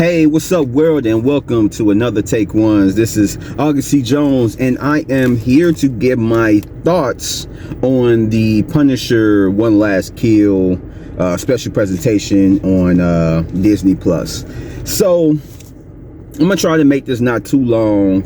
Hey, what's up, world, and welcome to another Take Ones. This is August C. Jones, and I am here to give my thoughts on the Punisher One Last Kill special presentation on Disney Plus. So, I'm gonna try to make this not too long.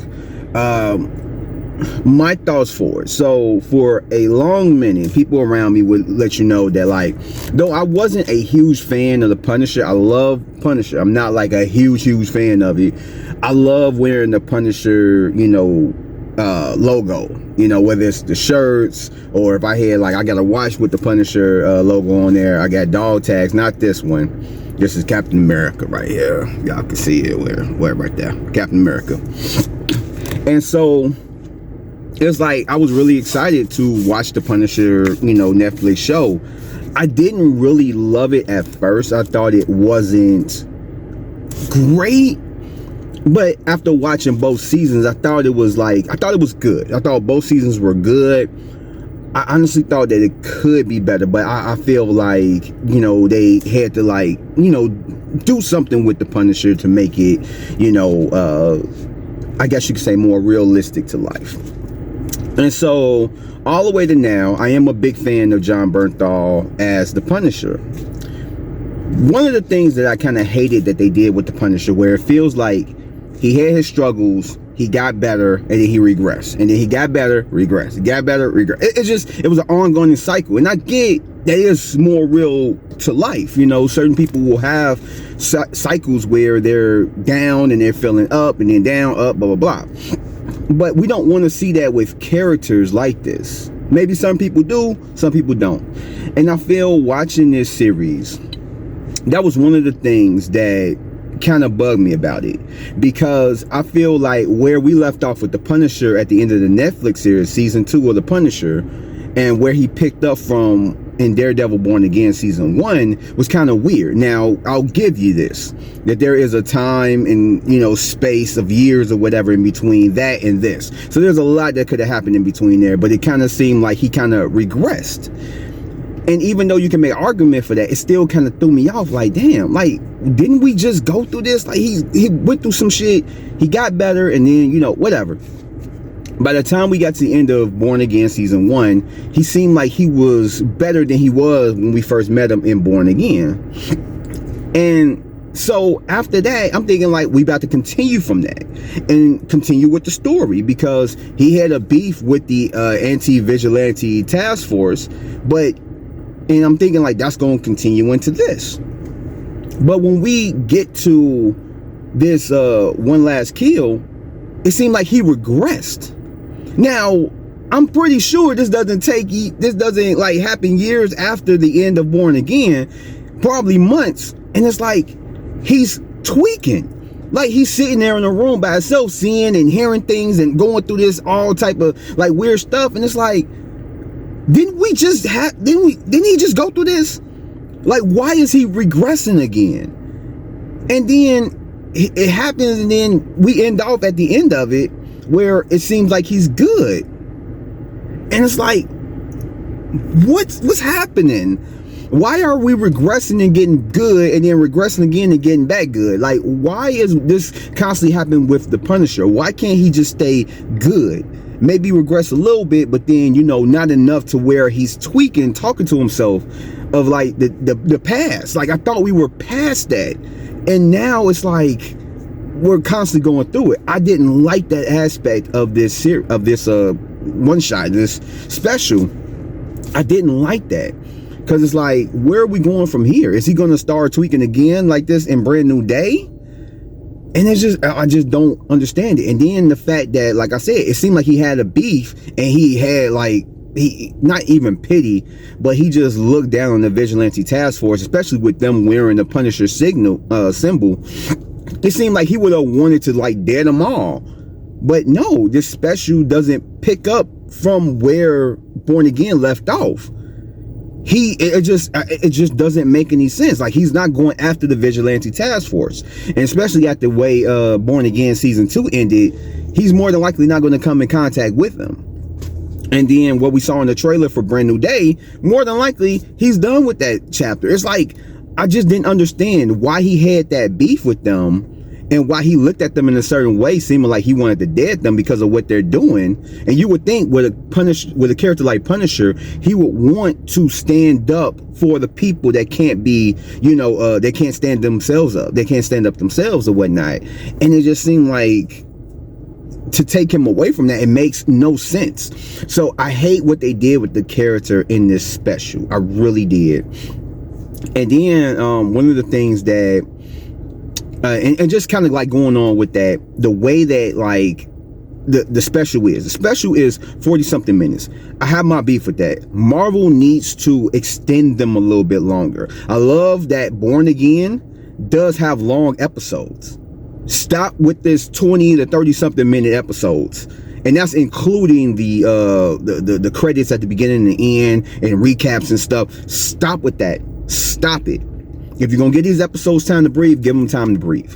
My thoughts for it. So for a long minute, people around me would let you know that, like, though I wasn't a huge fan of the Punisher, I love Punisher. I'm not like a huge fan of it. I love wearing the Punisher, logo, whether it's the shirts or if I had, like, I got a watch with the Punisher logo on there. I got dog tags, not this one. This is Captain America right here. Y'all can see it where right there, Captain America. And so it's like I was really excited to watch the Punisher, Netflix show. I didn't really love it at first. I thought it wasn't great. But after watching both seasons, I thought it was good. I thought both seasons were good. I honestly thought that it could be better, but I feel like, they had to, do something with the Punisher to make it, I guess you could say more realistic to life. And so, all the way to now, I am a big fan of Jon Bernthal as the Punisher. One of the things that I kind of hated that they did with the Punisher, where it feels like he had his struggles, he got better, and then he regressed. And then he got better, regressed. He got better, regressed. It was an ongoing cycle. And I get that is more real to life. Certain people will have cycles where they're down and they're feeling up and then down, up, blah, blah, blah. But we don't want to see that with characters like this. Maybe some people do, some people don't. And I feel watching this series, that was one of the things that kind of bugged me about it. Because I feel like where we left off with the Punisher at the end of the Netflix series, season 2 of the Punisher, and where he picked up from in Daredevil Born Again season 1 was kind of weird. Now, I'll give you this, that there is a time and, space of years or whatever in between that and this. So there's a lot that could have happened in between there, but it kind of seemed like he kind of regressed. And even though you can make an argument for that, it still kind of threw me off. Like, damn, like, didn't we just go through this? Like, he went through some shit, he got better, and then, whatever. By the time we got to the end of Born Again season 1, he seemed like he was better than he was when we first met him in Born Again. And so after that, I'm thinking like we about to continue from that and continue with the story, because he had a beef with the anti-vigilante task force, and I'm thinking like that's going to continue into this. But when we get to this One Last Kill, it seemed like he regressed. Now, I'm pretty sure this doesn't like happen years after the end of Born Again, probably months. And it's like he's tweaking. Like he's sitting there in a room by himself, seeing and hearing things and going through this all type of like weird stuff. And it's like, didn't he just go through this? Like, why is he regressing again? And then it happens, and then we end off at the end of it where it seems like he's good. And it's like, what's happening? Why are we regressing and getting good and then regressing again and getting back good? Like, why is this constantly happening with the Punisher? Why can't he just stay good? Maybe regress a little bit, but then, not enough to where he's tweaking, talking to himself of like the past. Like, I thought we were past that. And now it's like we're constantly going through it. I didn't like that aspect of this one shot, this special. I didn't like that, because it's like, where are we going from here? Is he going to start tweaking again like this in Brand New Day? And I just don't understand it. And then the fact that, like I said, it seemed like he had a beef, and he had he not even pity, but he just looked down on the vigilante task force, especially with them wearing the Punisher symbol. It seemed like he would have wanted to like dead them all. But no, this special doesn't pick up from where Born Again left off. It just doesn't make any sense. Like, he's not going after the vigilante task force, and especially at the way Born Again season 2 ended, he's more than likely not going to come in contact with them. And then what we saw in the trailer for Brand New Day, more than likely he's done with that chapter. It's like I just didn't understand why he had that beef with them, and why he looked at them in a certain way, seeming like he wanted to dead them because of what they're doing. And you would think with a character like Punisher, he would want to stand up for the people that can't be, they can't stand themselves up. They can't stand up themselves or whatnot. And it just seemed like, to take him away from that, it makes no sense. So I hate what they did with the character in this special. I really did. And then one of the things that and just kind of like going on with that, the way that like the special is 40 something minutes. I have my beef with that. Marvel needs to extend them a little bit longer. I love that Born Again does have long episodes. Stop with this 20 to 30 something minute episodes, and that's including the credits at the beginning and the end and recaps and stuff. Stop with that. Stop it. If you're gonna give these episodes time to breathe, give them time to breathe.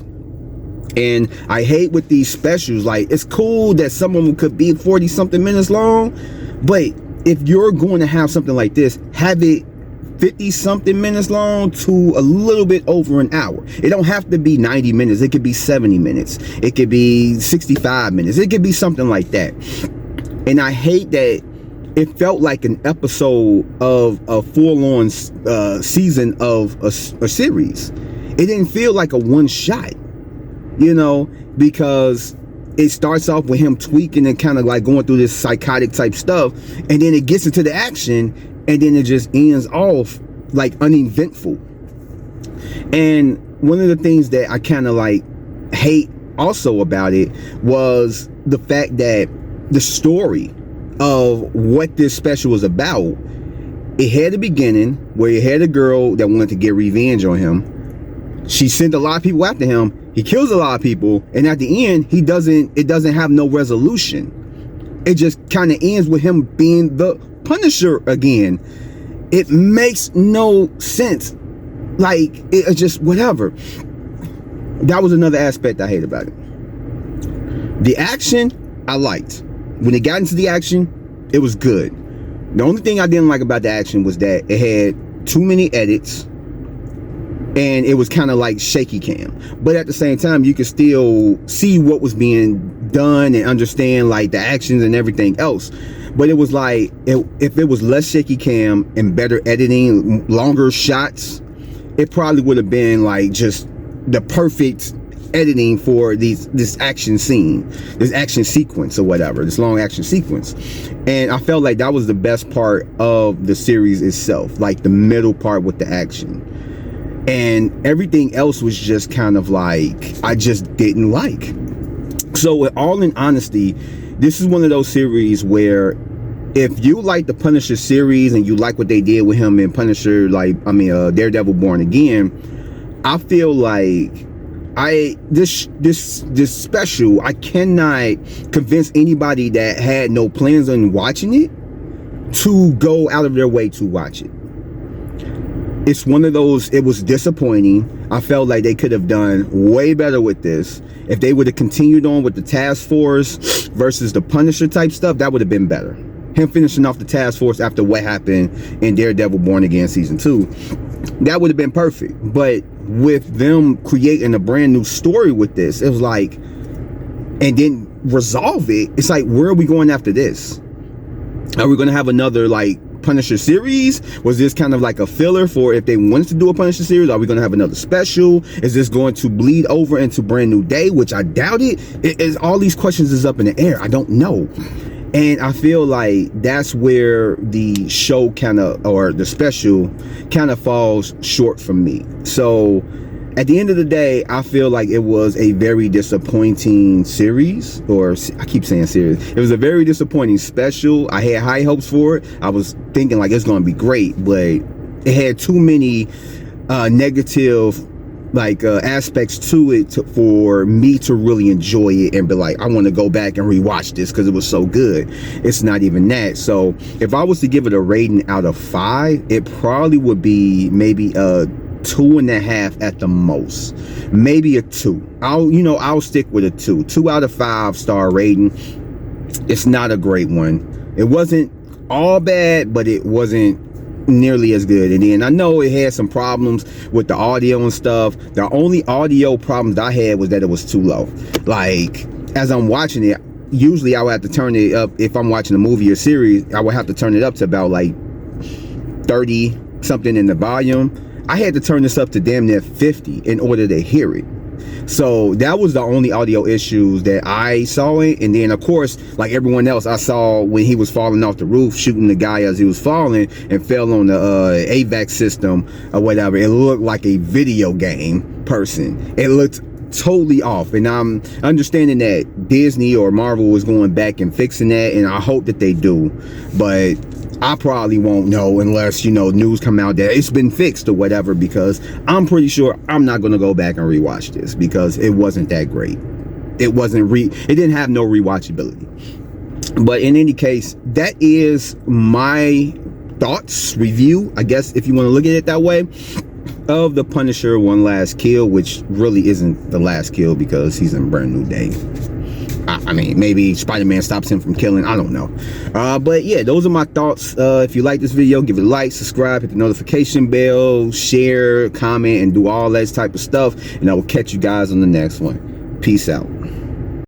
And I hate with these specials, like, it's cool that some of them could be 40 something minutes long, but if you're going to have something like this, have it 50 something minutes long to a little bit over an hour. It don't have to be 90 minutes. It could be 70 minutes. It could be 65 minutes. It could be something like that. And I hate that it felt like an episode of a full-on season of a series. It didn't feel like a one shot, because it starts off with him tweaking and kind of like going through this psychotic type stuff, and then it gets into the action, and then it just ends off like uneventful. And one of the things that I kind of like hate also about it was the fact that the story of what this special was about, it had a beginning where you had a girl that wanted to get revenge on him. She sent a lot of people after him. He kills a lot of people, and at the end, it doesn't have no resolution. It just kind of ends with him being the Punisher again. It makes no sense. Like, it's just whatever. That was another aspect I hate about it. The action, I liked. When it got into the action, it was good. The only thing I didn't like about the action was that it had too many edits, and it was kind of like shaky cam. But at the same time, you could still see what was being done and understand like the actions and everything else. But it was like, if it was less shaky cam and better editing, longer shots, it probably would have been like just the perfect editing for this action scene, this action sequence or whatever, this long action sequence. And I felt like that was the best part of the series itself, like the middle part with the action. And everything else was just kind of like, I just didn't like. So all in honesty, this is one of those series where if you like the Punisher series and you like what they did with him in Punisher, Daredevil Born Again, I feel like this special, I cannot convince anybody that had no plans on watching it to go out of their way to watch it. It's one of those, it was disappointing. I felt like they could have done way better with this. If they would have continued on with the Task Force versus the Punisher type stuff, that would have been better. Him finishing off the Task Force after what happened in Daredevil Born Again Season 2, that would have been perfect. But with them creating a brand new story with this, it was like, and then resolve it, it's like, where are we going after this? Are we going to have another like Punisher series? Was this kind of like a filler for if they wanted to do a Punisher series? Are we going to have another special? Is this going to bleed over into Brand New Day, which I doubt it? All these questions is up in the air. I don't know. And I feel like that's where the show or the special kind of falls short for me. So at the end of the day, I feel like it was a very disappointing series, or I keep saying series. It was a very disappointing special. I had high hopes for it. I was thinking like it's going to be great, but it had too many negative aspects to it for me to really enjoy it and be like, I want to go back and rewatch this because it was so good. It's not even that. So if I was to give it a rating out of 5, it probably would be maybe a 2.5 at the most, maybe a 2. I'll stick with a 2 out of 5 star rating. It's not a great one. It wasn't all bad, but it wasn't nearly as good. And then I know it had some problems with the audio and stuff. The only audio problems I had was that it was too low. Like, as I'm watching it, usually I would have to turn it up. If I'm watching a movie or series, I would have to turn it up to about like 30 something in the volume. I had to turn this up to damn near 50 in order to hear it. So that was the only audio issues that I saw it. And then of course, like everyone else, I saw when he was falling off the roof, shooting the guy as he was falling and fell on the AVAC system or whatever. It looked like a video game person. It looked totally off. And I'm understanding that Disney or Marvel was going back and fixing that, and I hope that they do. But I probably won't know unless, you know, news come out that it's been fixed or whatever, because I'm pretty sure I'm not going to go back and rewatch this because it wasn't that great. It didn't have no rewatchability. But in any case, that is my thoughts, review, I guess, if you want to look at it that way, of The Punisher: One Last Kill, which really isn't the last kill because he's in Brand New Day. I mean, maybe Spider-Man stops him from killing. I don't know. But yeah, those are my thoughts. If you like this video, give it a like, subscribe, hit the notification bell, share, comment, and do all that type of stuff. And I will catch you guys on the next one. Peace out.